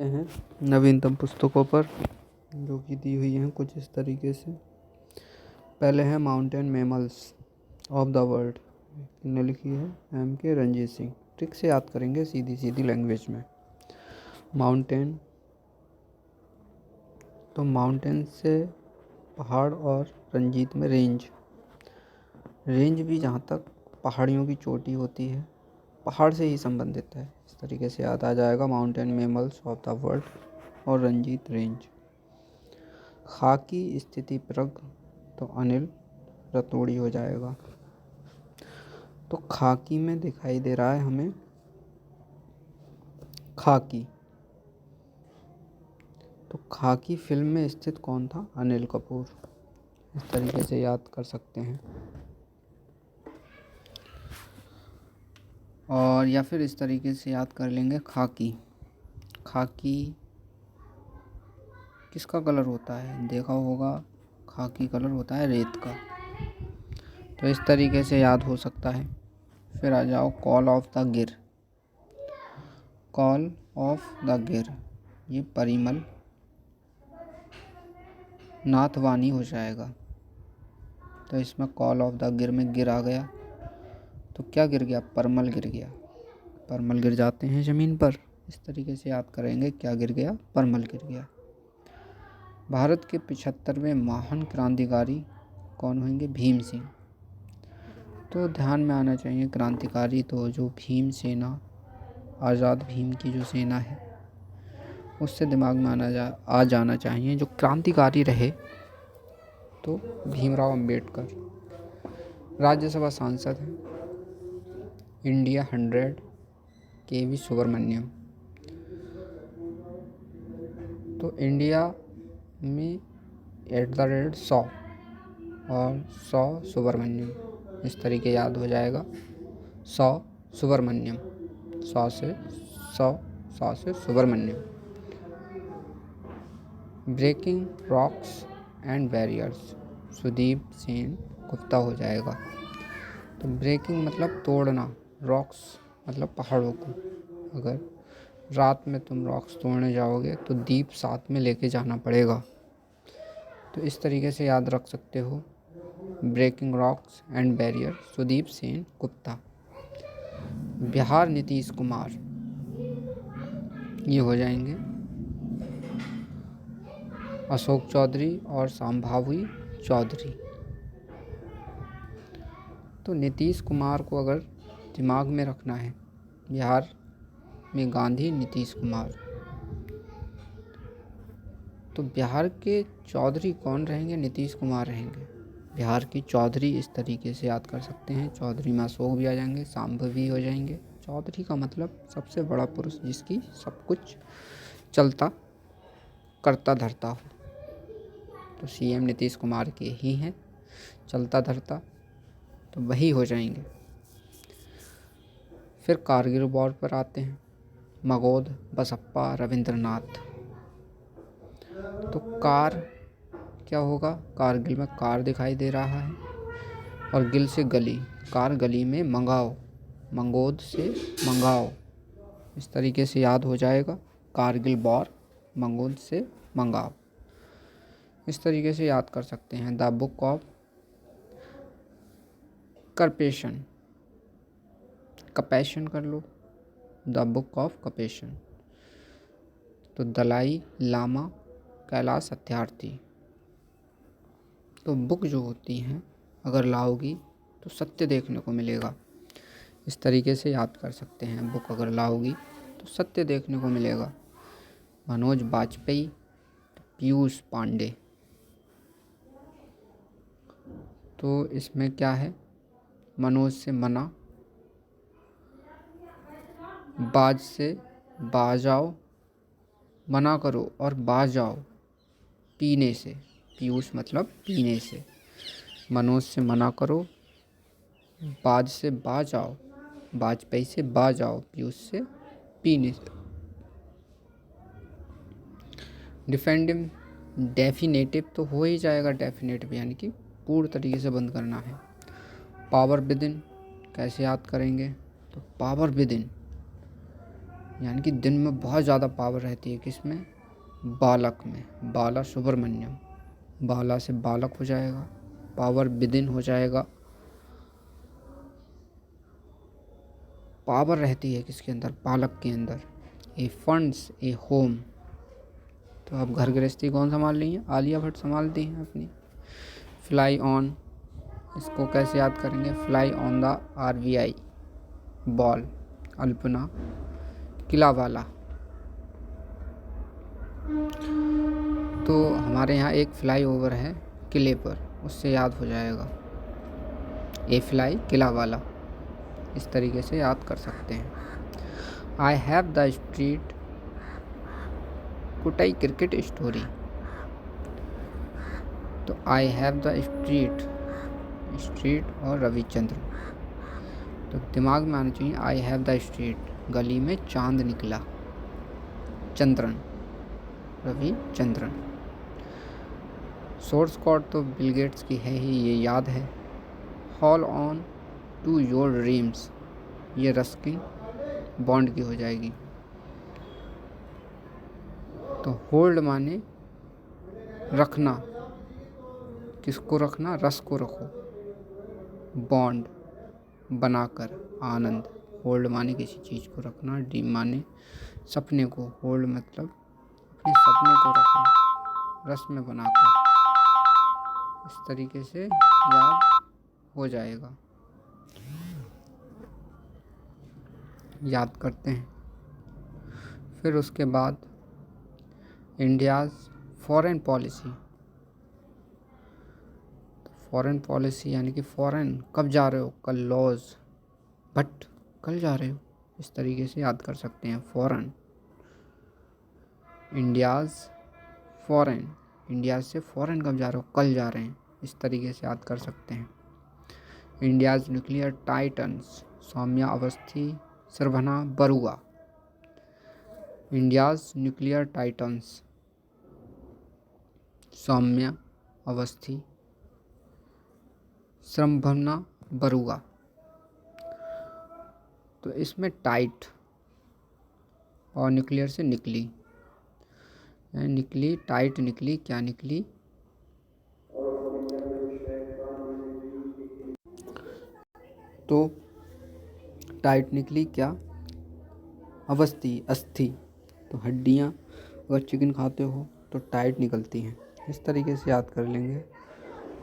करते हैं नवीनतम पुस्तकों पर जो कि दी हुई हैं कुछ इस तरीके से। पहले है mountain mammals of the world, ने लिखी है M.K. रंजीत सिंह। ट्रिक से याद करेंगे सीधी सीधी लैंग्वेज में। माउंटेन, तो माउंटेन से पहाड़ और रंजीत में रेंज। रेंज भी जहाँ तक पहाड़ियों की चोटी होती है, पहाड़ से ही संबंधित है। इस तरीके से याद आ जाएगा mountain mammals of the world और रंजीत रेंज। खाकी स्थिति प्रज्ञ, तो अनिल रतूड़ी हो जाएगा। तो खाकी में दिखाई दे रहा है हमें खाकी। तो खाकी फिल्म में स्थित कौन था? अनिल कपूर। इस तरीके से याद कर सकते हैं। और या फिर इस तरीके से याद कर लेंगे खाकी। खाकी किसका कलर होता है? देखा होगा, खाकी कलर होता है रेत का। तो इस तरीके से याद हो सकता है। फिर आ जाओ कॉल ऑफ द गिर। कॉल ऑफ द गिर, ये परिमल नाथवानी हो जाएगा। तो इसमें कॉल ऑफ द गिर में गिर आ गया, तो क्या गिर गया? परमल गिर गया। परमल गिर जाते हैं ज़मीन पर। इस तरीके से याद करेंगे, क्या गिर गया? परमल गिर गया। भारत के 75वें महान क्रांतिकारी कौन होंगे? भीम सिंह। तो ध्यान में आना चाहिए क्रांतिकारी, तो जो भीम सेना, आज़ाद भीम की जो सेना है, उससे दिमाग में आ जाना चाहिए। जो क्रांतिकारी रहे तो भीमराव अंबेडकर। राज्यसभा सांसद हैं इंडिया 100 KV सुब्रमण्यम। तो इंडिया में @100 और 100 सुब्रमण्यम, इस तरीके याद हो जाएगा। 100 सुब्रमण्यम, 100 से 100 से Subramaniam. Breaking rocks and barriers, Sudeep Sen Gupta हो जाएगा। तो ब्रेकिंग मतलब तोड़ना, रॉक्स मतलब पहाड़ों को। अगर रात में तुम रॉक्स तोड़ने जाओगे तो दीप साथ में लेके जाना पड़ेगा। तो इस तरीके से याद रख सकते हो। Breaking rocks and barrier, Sudeep Sen Gupta. Bihar Nitish Kumar, ये हो जाएंगे अशोक चौधरी और संभावी चौधरी। तो नीतीश कुमार को अगर दिमाग में रखना है, बिहार में गांधी, नीतीश कुमार, तो बिहार के चौधरी कौन रहेंगे? नीतीश कुमार रहेंगे। बिहार की चौधरी, इस तरीके से याद कर सकते हैं। चौधरी में अशोक भी आ जाएंगे, संभावी हो जाएंगे। चौधरी का मतलब सबसे बड़ा पुरुष, जिसकी सब कुछ चलता करता धरता हो। तो CM नीतीश कुमार के ही हैं, चलता धरता, तो वही हो जाएंगे। फिर कारगिल वॉर पर आते हैं। मगध, बसप्पा, रविंद्रनाथ। तो कार क्या होगा? कारगिल में कार दिखाई दे रहा है, और गिल से गली, कार गली में मंगाओ, मंगोद से मंगाओ। इस तरीके से याद हो जाएगा। कारगिल वॉर, मंगोद से मंगाओ। इस तरीके से याद कर सकते हैं। द बुक ऑफ करपेशन, कपैशन कर लो, द बुक ऑफ कपैशन। तो दलाई लामा, कैलाश सत्यार्थी। तो बुक जो होती हैं, अगर लाओगी तो सत्य देखने को मिलेगा। इस तरीके से याद कर सकते हैं। बुक अगर लाओगी तो सत्य देखने को मिलेगा। मनोज बाजपेयी, पीयूष पांडे। तो इसमें क्या है? मनोज से मना, बाज से बाजाओ, मना करो और बाजाओ, पीने से। पीयूष मतलब पीने से। मनोज से मना करो, बाज से बाजाओ, वाजपेयी से बाजाओ, पीयूष से पीने से। डिफेंडिंग डेफिनेटिव तो हो ही जाएगा, डेफिनेटिव यानी कि पूर्ण तरीके से बंद करना है। पावर विद इन कैसे याद करेंगे? तो पावर विद इन, यानी कि दिन में बहुत ज़्यादा पावर रहती है किसमें, बालक में। बाला सुब्रमण्यम, बाला से बालक हो जाएगा, पावर विदिन हो जाएगा। पावर रहती है किसके अंदर, बालक के अंदर। ए फंड्स ए होम, तो अब घर गृहस्थी कौन संभाल रही है, आलिया भट्ट संभालती हैं अपनी। फ्लाई ऑन, इसको कैसे याद करेंगे, fly on the RBI ball, Alpana Kilawala. तो हमारे यहाँ एक फ्लाई ओवर है किले पर, उससे याद हो जाएगा, ए फ्लाई किलावाला, इस तरीके से याद कर सकते हैं। आई हैव द स्ट्रीट कुटाई क्रिकेट स्टोरी, तो I have the street, street और रविचंद्र, तो दिमाग में आना चाहिए आई हैव द स्ट्रीट, गली में चांद निकला, चंद्रन, रविचंद्रन। सोर्स कोड तो बिल गेट्स की है ही, ये याद है। Hold on to your dreams, ये रस्किन बॉन्ड की हो जाएगी। तो होल्ड माने रखना, किसको रखना, रस को रखो, बॉन्ड बनाकर, आनंद। होल्ड माने किसी चीज़ को रखना, ड्रीम माने सपने को, होल्ड मतलब अपने सपने को रखना रस में बनाकर, इस तरीके से याद हो जाएगा। याद करते हैं। फिर उसके बाद India's foreign policy, foreign policy यानी कि फॉरेन कब जा रहे हो, कल लॉज, बट कल जा रहे हो, इस तरीके से याद कर सकते हैं फॉरेन। इंडियाज़ फॉरेन, इंडिया से फॉरेन कब जा रहे हो, कल जा रहे हैं, इस तरीके से याद कर सकते हैं। India's nuclear titans, Saumya Awasthi, Sarbhana Barua. India's nuclear titans, Saumya Awasthi, Sarbhana Barua. तो इसमें टाइट और न्यूक्लियर से निकली, निकली टाइट, निकली क्या निकली, तो टाइट निकली क्या, अवस्थी, अस्थि, तो हड्डियाँ अगर चिकन खाते हो तो टाइट निकलती हैं, इस तरीके से याद कर लेंगे।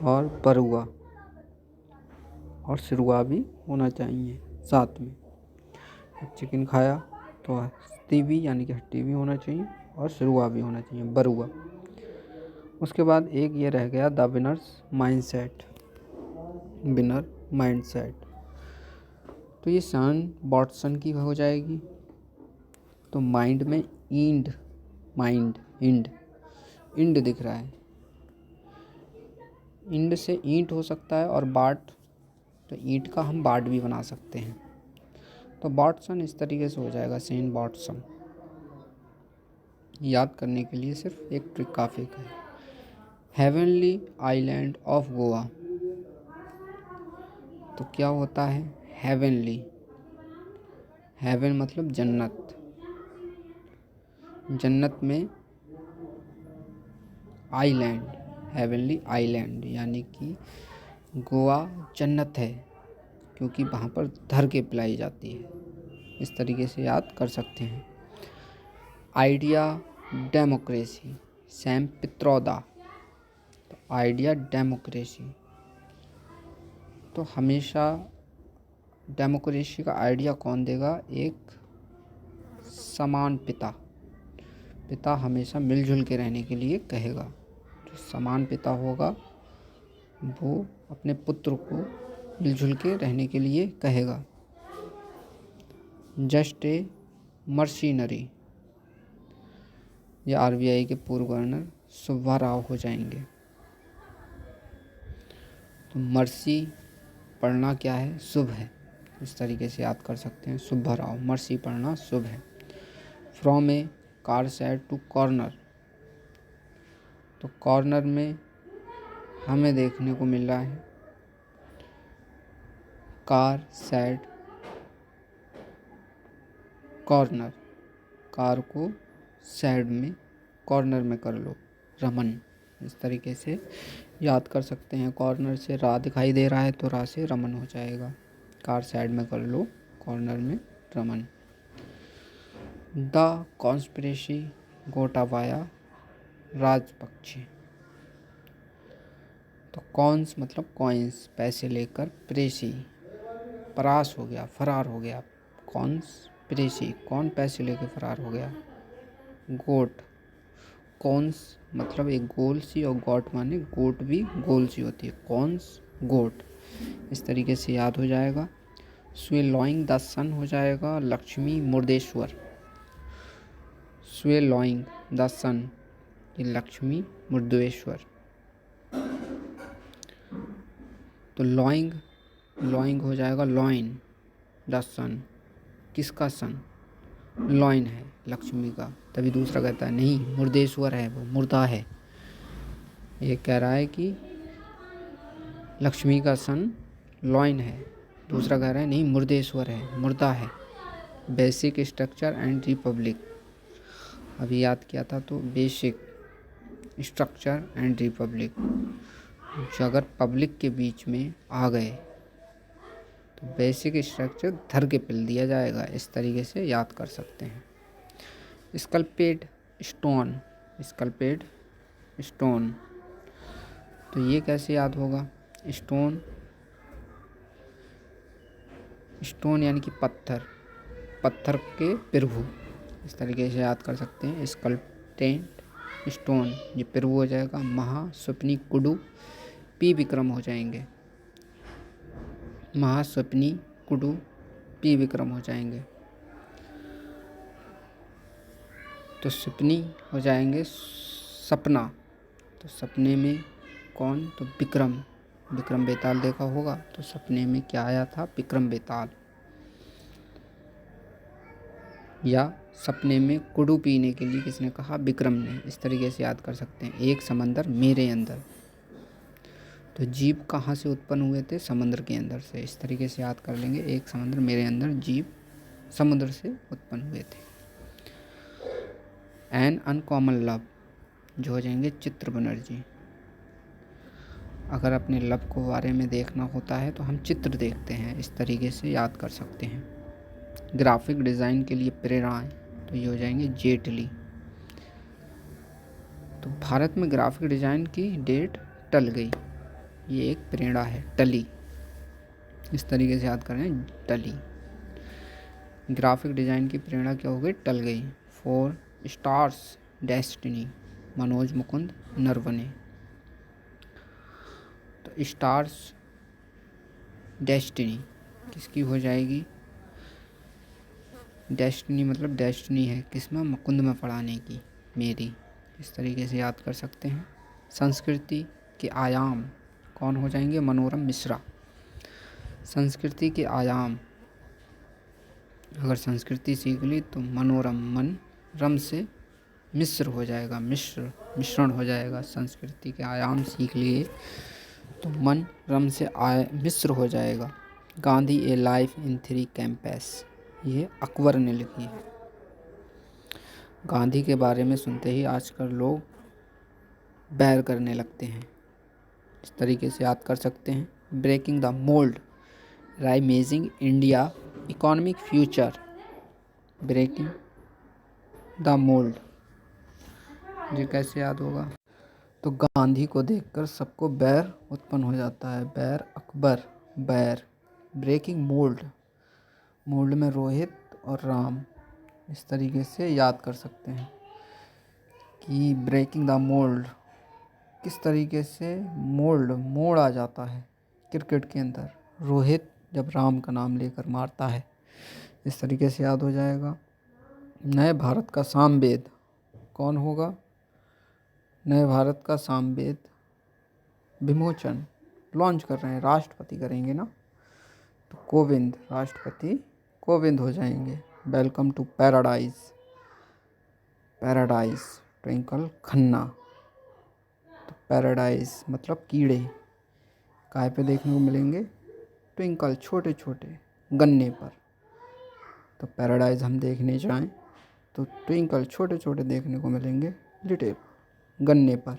और बरुआ और सिरुआ भी होना चाहिए साथ में, चिकन खाया तो अस्थि भी यानी कि हड्डी भी होना चाहिए और सिरुआ भी होना चाहिए, बरुआ। उसके बाद एक ये रह गया the winners mindset, winner mindset, तो ये सन बॉटसन की हो जाएगी। तो माइंड में इंड, माइंड इंड, इंड दिख रहा है, इंड से ईंट हो सकता है, और बाट, तो ईंट का हम बाट भी बना सकते हैं, तो बॉटसन इस तरीके से हो जाएगा, सेन बॉटसन। याद करने के लिए सिर्फ एक ट्रिक काफ़ी है। हेवनली आइलैंड ऑफ गोवा, तो क्या होता है, हेवनली, हेवन मतलब जन्नत, जन्नत में आइलैंड, हेवनली आइलैंड, यानी कि गोवा जन्नत है क्योंकि वहाँ पर धर के पिलाई जाती है, इस तरीके से याद कर सकते हैं। आइडिया डेमोक्रेसी, सैम पित्रोदा, तो आइडिया डेमोक्रेसी, तो हमेशा डेमोक्रेसी का आइडिया कौन देगा, एक समान पिता, पिता हमेशा मिलजुल के रहने के लिए कहेगा, जो समान पिता होगा वो अपने पुत्र को मिलजुल के रहने के लिए कहेगा। जस्ट ए मर्सिनरी, ये RBI के पूर्व गवर्नर सुब्बा राव हो जाएंगे। तो मर्सी पढ़ना क्या है, शुभ है, इस तरीके से याद कर सकते हैं, सुब्बा राव, मर्सी पढ़ना शुभ है। From a car side to corner, तो कॉर्नर में हमें देखने को मिल रहा है कार साइड कॉर्नर, कार को साइड में कॉर्नर में कर लो, रमन। इस तरीके से याद कर सकते हैं। कॉर्नर से रा दिखाई दे रहा है तो रा से रमन हो जाएगा। कार साइड में कर लो, कॉर्नर में रमन। The conspiracy Gotabaya Rajapaksa. तो कॉन्स मतलब कॉइन्स, पैसे लेकर, प्रेसी परास हो गया, फरार हो गया। कॉन्स्पिरेसी, कौन पैसे लेकर फरार हो गया। गोट, कॉन्स मतलब एक गोल सी और गॉट माने गोट भी गोल सी होती है। कॉन्स गोट, इस तरीके से याद हो जाएगा। स्वे लॉइंग द सन हो जाएगा लक्ष्मी मुर्देश्वर। स्वे लॉइंग द सन, ये लक्ष्मी मुर्देश्वर। तो लॉइंग, लॉइंग हो जाएगा लॉइन द सन, किसका सन, लॉइन है लक्ष्मी का। तभी दूसरा कहता है नहीं मुर्देश्वर है, वो मुर्दा है। ये कह रहा है कि लक्ष्मी का सन लॉइन है, दूसरा कह रहा है नहीं मुर्देश्वर है, मुर्दा है। बेसिक स्ट्रक्चर एंड रिपब्लिक, अभी याद किया था। तो बेसिक स्ट्रक्चर एंड रिपब्लिक, जो अगर पब्लिक के बीच में आ गए तो बेसिक स्ट्रक्चर धर के पिल दिया जाएगा। इस तरीके से याद कर सकते हैं। स्कल्पेड स्टोन, स्कल्पेड स्टोन, तो ये कैसे याद होगा। स्टोन, स्टोन यानी कि पत्थर, पत्थर के प्रभु, इस तरीके से याद कर सकते हैं। स्कल्पटेड स्टोन, ये प्रभु हो जाएगा। महास्वप्नी कुडू, पी विक्रम हो जाएंगे। महास्वप्नी कुडू पी विक्रम हो जाएंगे। तो सपनी हो जाएंगे सपना, तो सपने में कौन, तो विक्रम, विक्रम बेताल देखा होगा। तो सपने में क्या आया था, विक्रम बेताल। या सपने में कुडू पीने के लिए किसने कहा, विक्रम ने। इस तरीके से याद कर सकते हैं। एक समंदर मेरे अंदर, तो जीव कहाँ से उत्पन्न हुए थे, समुद्र के अंदर से। इस तरीके से याद कर लेंगे। एक समंदर मेरे अंदर, जीव समुद्र से उत्पन्न हुए थे। एन अनकॉमन लव, जो हो जाएंगे चित्र बनर्जी। अगर अपने लव को बारे में देखना होता है तो हम चित्र देखते हैं। इस तरीके से याद कर सकते हैं। ग्राफिक डिज़ाइन के लिए प्रेरणाएं, तो ये हो जाएंगे जेटली। तो भारत में ग्राफिक डिज़ाइन की डेट टल गई, ये एक प्रेरणा है, टली। इस तरीके से याद करें, टली। ग्राफिक डिज़ाइन की प्रेरणा क्या हो गई, टल गई। For stars destiny, Manoj Mukund Naravane. तो स्टार्स डेस्टिनी किसकी हो जाएगी, डेस्टिनी मतलब डेस्टिनी है किसमें, मुकुंद में पढ़ाने की, मेरी। इस तरीके से याद कर सकते हैं। संस्कृति के आयाम कौन हो जाएंगे, मनोरम मिश्रा। संस्कृति के आयाम, अगर संस्कृति सीख ली तो मनोरम, मन रम से मिश्र हो जाएगा, मिश्रण हो जाएगा। संस्कृति के आयाम सीख लिए तो मन रम से मिश्र हो जाएगा। गांधी ए लाइफ इन 3 कैंपस, ये अकबर ने लिखी है। गांधी के बारे में सुनते ही आजकल लोग बैर करने लगते हैं। इस तरीके से याद कर सकते हैं। Breaking the mould, reimagining India economic future. Breaking the mould, ये कैसे याद होगा, तो गांधी को देखकर सबको बैर उत्पन्न हो जाता है। बैर अकबर, बैर। ब्रेकिंग मोल्ड, मोल्ड में रोहित और राम। इस तरीके से याद कर सकते हैं कि ब्रेकिंग द मोल्ड, किस तरीके से मोल्ड, मोड़ आ जाता है क्रिकेट के अंदर, रोहित जब राम का नाम लेकर मारता है। इस तरीके से याद हो जाएगा। नए भारत का सामवेद कौन होगा, नए भारत का सामवेद विमोचन लॉन्च कर रहे हैं, राष्ट्रपति करेंगे ना, तो कोविंद, राष्ट्रपति कोविंद हो जाएंगे। Welcome to paradise, paradise Twinkle Khanna. तो पैराडाइज मतलब कीड़े, काय पे देखने को मिलेंगे, ट्विंकल छोटे छोटे गन्ने पर। तो पैराडाइज हम देखने जाएं तो ट्विंकल छोटे छोटे देखने को मिलेंगे लिटिल गन्ने पर।